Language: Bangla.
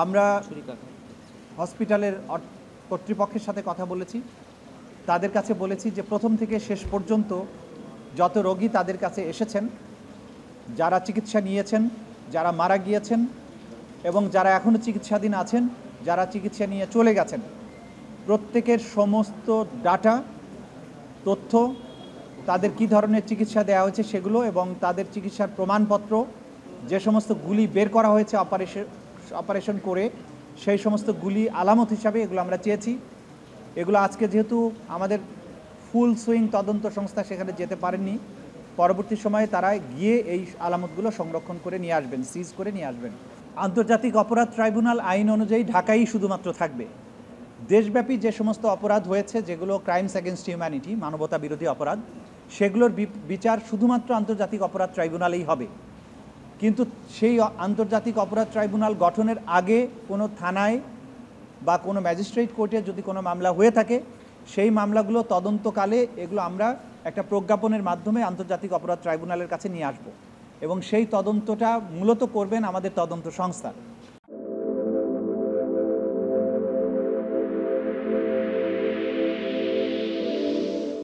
আমরা হসপিটালের কর্তৃপক্ষের সাথে কথা বলেছি, তাদের কাছে বলেছি যে প্রথম থেকে শেষ পর্যন্ত যত রোগী তাদের কাছে এসেছেন, যারা চিকিৎসা নিয়েছেন, যারা মারা গিয়েছেন এবং যারা এখনও চিকিৎসাধীন আছেন, যারা চিকিৎসা নিয়ে চলে গেছেন, প্রত্যেকের সমস্ত ডাটা, তথ্য, তাদের কী ধরনের চিকিৎসা দেওয়া হয়েছে সেগুলো এবং তাদের চিকিৎসার প্রমাণপত্র, যে সমস্ত গুলি বের করা হয়েছে অপারেশন করে সেই সমস্ত গুলি আলামত হিসাবে এগুলো আমরা চেয়েছি। এগুলো আজকে যেহেতু আমাদের ফুল সুইং তদন্ত সংস্থা সেখানে যেতে পারেননি, পরবর্তী সময়ে তারা গিয়ে এই আলামতগুলো সংরক্ষণ করে নিয়ে আসবেন, সিজ করে নিয়ে আসবেন। আন্তর্জাতিক অপরাধ ট্রাইব্যুনাল আইন অনুযায়ী ঢাকাই শুধুমাত্র থাকবে। দেশব্যাপী যে সমস্ত অপরাধ হয়েছে, যেগুলো ক্রাইমস অ্যাগেনস্ট হিউম্যানিটি, মানবতা বিরোধী অপরাধ, সেগুলোর বিচার শুধুমাত্র আন্তর্জাতিক অপরাধ ট্রাইব্যুনালেই হবে। কিন্তু সেই আন্তর্জাতিক অপরাধ ট্রাইব্যুনাল গঠনের আগে কোনো থানায় বা কোনো ম্যাজিস্ট্রেট কোর্টে যদি কোনো মামলা হয়ে থাকে, সেই মামলাগুলো তদন্তকালে এগুলো আমরা একটা প্রজ্ঞাপনের মাধ্যমে আন্তর্জাতিক অপরাধ ট্রাইব্যুনালের কাছে নিয়ে আসব এবং সেই তদন্তটা মূলত করবেন আমাদের তদন্ত সংস্থা।